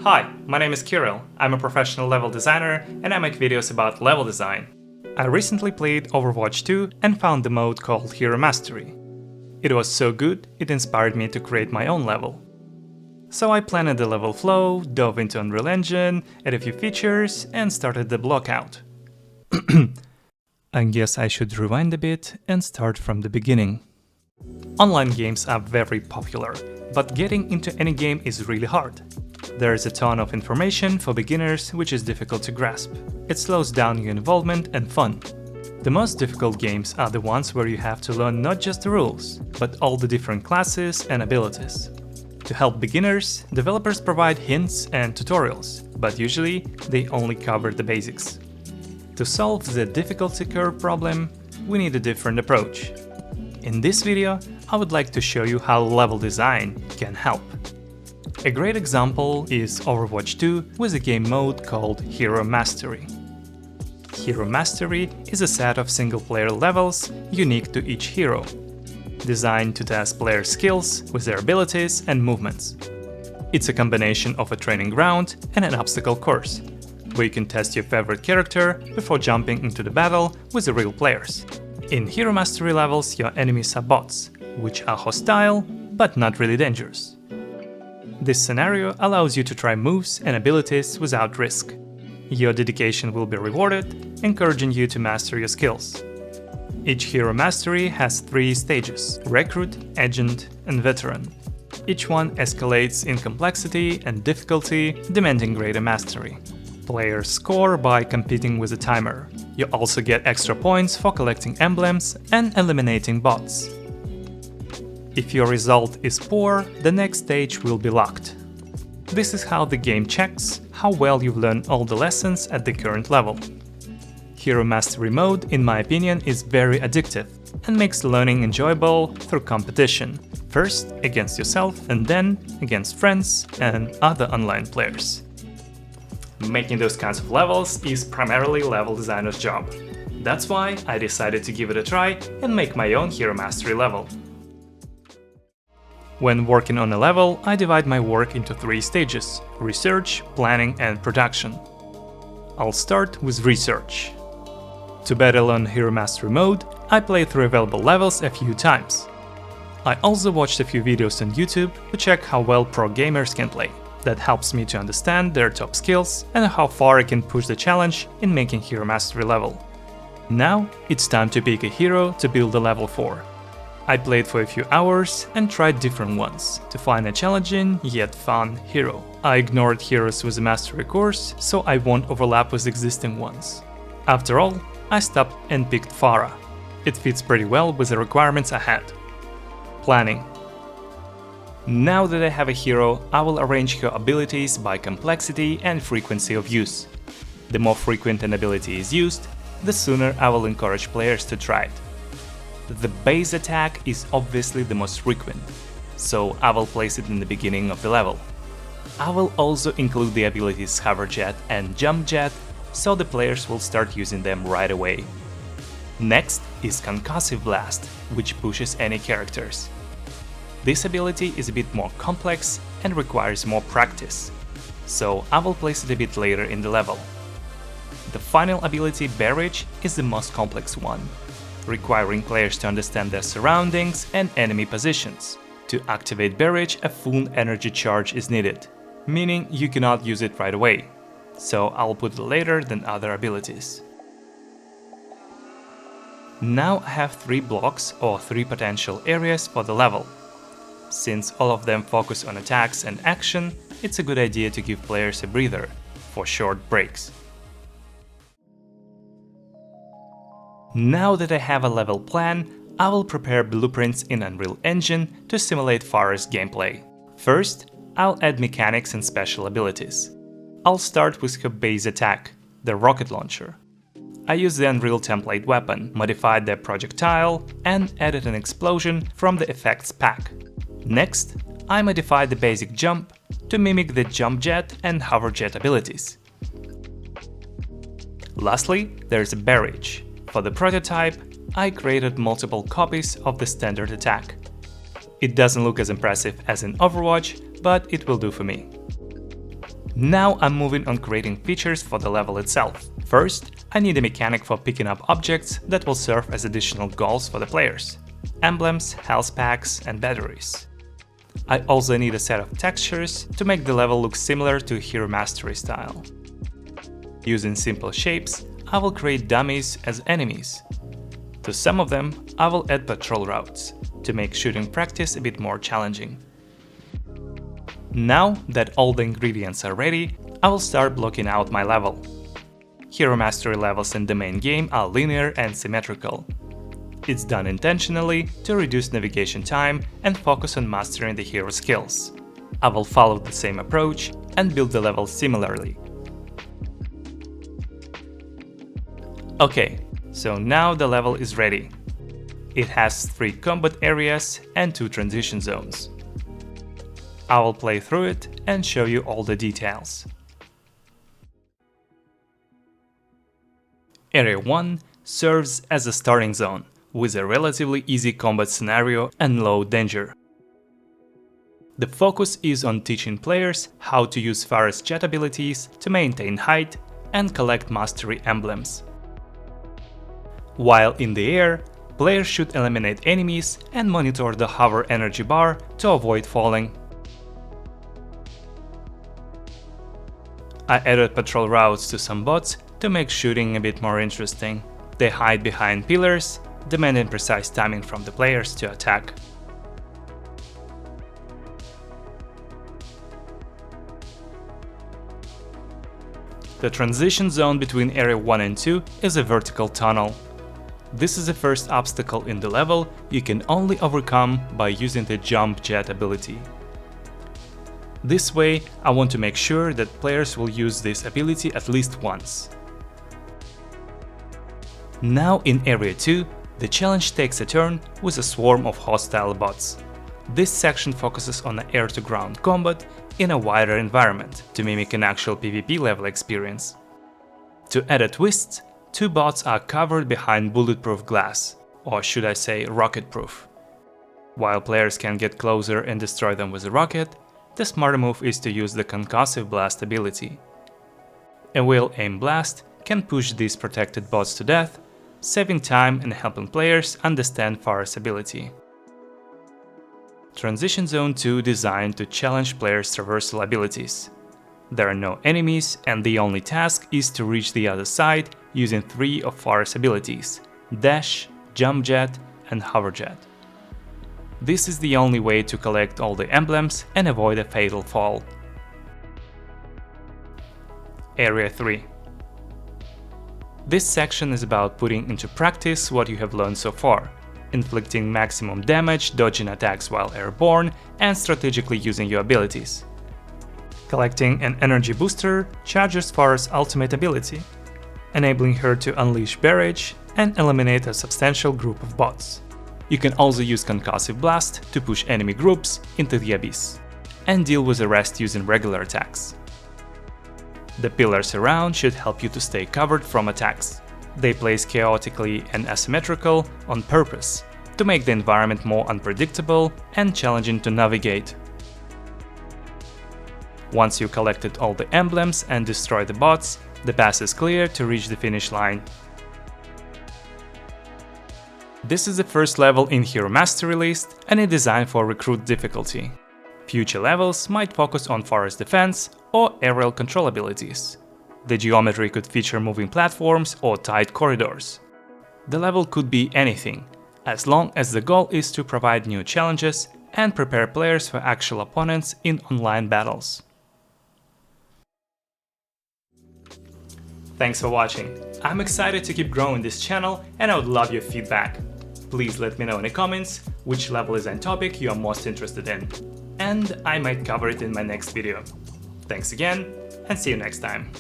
Hi, my name is Kirill. I'm a professional level designer and I make videos about level design. I recently played Overwatch 2 and found the mode called Hero Mastery. It was so good, it inspired me to create my own level. So I planned the level flow, dove into Unreal Engine, added a few features, and started the block out. I guess I should rewind a bit and start from the beginning. Online games are very popular, but getting into any game is really hard. There is a ton of information for beginners which is difficult to grasp. It slows down your involvement and fun. The most difficult games are the ones where you have to learn not just the rules, but all the different classes and abilities. To help beginners, developers provide hints and tutorials, but usually they only cover the basics. To solve the difficulty curve problem, we need a different approach. In this video, I would like to show you how level design can help. A great example is Overwatch 2 with a game mode called Hero Mastery. Hero Mastery is a set of single-player levels unique to each hero, designed to test players' skills with their abilities and movements. It's a combination of a training ground and an obstacle course, where you can test your favorite character before jumping into the battle with the real players. In Hero Mastery levels, your enemies are bots, which are hostile, but not really dangerous. This scenario allows you to try moves and abilities without risk. Your dedication will be rewarded, encouraging you to master your skills. Each Hero Mastery has 3 stages: Recruit, Agent, and Veteran. Each one escalates in complexity and difficulty, demanding greater mastery. Players score by competing with a timer. You also get extra points for collecting emblems and eliminating bots. If your result is poor, the next stage will be locked. This is how the game checks how well you've learned all the lessons at the current level. Hero Mastery mode, in my opinion, is very addictive and makes learning enjoyable through competition, first against yourself and then against friends and other online players. Making those kinds of levels is primarily level designer's job. That's why I decided to give it a try and make my own Hero Mastery level. When working on a level, I divide my work into 3 stages: research, planning, and production. I'll start with research. To better learn Hero Mastery mode, I played through available levels a few times. I also watched a few videos on YouTube to check how well pro gamers can play. That helps me to understand their top skills and how far I can push the challenge in making Hero Mastery level. Now it's time to pick a hero to build a level for. I played for a few hours and tried different ones to find a challenging yet fun hero. I ignored heroes with a mastery course, so I won't overlap with existing ones. After all, I stopped and picked Pharah. It fits pretty well with the requirements I had. Planning. Now that I have a hero, I will arrange her abilities by complexity and frequency of use. The more frequent an ability is used, the sooner I will encourage players to try it. The base attack is obviously the most frequent, so I will place it in the beginning of the level. I will also include the abilities Hover Jet and Jump Jet, so the players will start using them right away. Next is Concussive Blast, which pushes any characters. This ability is a bit more complex and requires more practice, so I will place it a bit later in the level. The final ability, Barrage, is the most complex one, requiring players to understand their surroundings and enemy positions. To activate Barrage, a full energy charge is needed, meaning you cannot use it right away, so I'll put it later than other abilities. Now I have 3 blocks or 3 potential areas for the level. Since all of them focus on attacks and action, it's a good idea to give players a breather for short breaks. Now that I have a level plan, I will prepare blueprints in Unreal Engine to simulate Pharah's gameplay. First, I'll add mechanics and special abilities. I'll start with her base attack, the rocket launcher. I used the Unreal template weapon, modified the projectile, and added an explosion from the effects pack. Next, I modified the basic jump to mimic the Jump Jet and Hover Jet abilities. Lastly, there's a Barrage. For the prototype, I created multiple copies of the standard attack. It doesn't look as impressive as in Overwatch, but it will do for me. Now I'm moving on creating features for the level itself. First, I need a mechanic for picking up objects that will serve as additional goals for the players: emblems, health packs, and batteries. I also need a set of textures to make the level look similar to Hero Mastery style. Using simple shapes, I will create dummies as enemies. To some of them, I will add patrol routes, to make shooting practice a bit more challenging. Now that all the ingredients are ready, I will start blocking out my level. Hero Mastery levels in the main game are linear and symmetrical. It's done intentionally to reduce navigation time and focus on mastering the hero skills. I will follow the same approach and build the level similarly. Okay, so now the level is ready. It has 3 combat areas and 2 transition zones. I will play through it and show you all the details. Area 1 serves as a starting zone, with a relatively easy combat scenario and low danger. The focus is on teaching players how to use Pharah's jet abilities to maintain height and collect mastery emblems. While in the air, players should eliminate enemies and monitor the hover energy bar to avoid falling. I added patrol routes to some bots to make shooting a bit more interesting. They hide behind pillars, demanding precise timing from the players to attack. The transition zone between Area 1 and 2 is a vertical tunnel. This is the first obstacle in the level you can only overcome by using the jump jet ability. This way, I want to make sure that players will use this ability at least once. Now in Area 2, the challenge takes a turn with a swarm of hostile bots. This section focuses on air-to-ground combat in a wider environment to mimic an actual PvP level experience. To add a twist, 2 bots are covered behind bulletproof glass, or should I say rocket-proof. While players can get closer and destroy them with a rocket, the smarter move is to use the concussive blast ability. A well-aimed blast can push these protected bots to death, saving time and helping players understand Pharah's ability. Transition Zone 2 designed to challenge players' traversal abilities. There are no enemies and the only task is to reach the other side using 3 of Pharah's abilities: Dash, Jump Jet and Hover Jet. This is the only way to collect all the emblems and avoid a fatal fall. Area 3. This section is about putting into practice what you have learned so far, inflicting maximum damage, dodging attacks while airborne, and strategically using your abilities. Collecting an energy booster charges Pharah's ultimate ability, enabling her to unleash barrage and eliminate a substantial group of bots. You can also use Concussive Blast to push enemy groups into the abyss, and deal with the rest using regular attacks. The pillars around should help you to stay covered from attacks. They place chaotically and asymmetrical on purpose, to make the environment more unpredictable and challenging to navigate. Once you collected all the emblems and destroy the bots, the path is clear to reach the finish line. This is the first level in Hero Mastery list and is designed for recruit difficulty. Future levels might focus on Pharah's defense or aerial control abilities. The geometry could feature moving platforms or tight corridors. The level could be anything, as long as the goal is to provide new challenges and prepare players for actual opponents in online battles. Thanks for watching. I'm excited to keep growing this channel and I would love your feedback. Please let me know in the comments which level design topic you are most interested in, and I might cover it in my next video. Thanks again, and see you next time.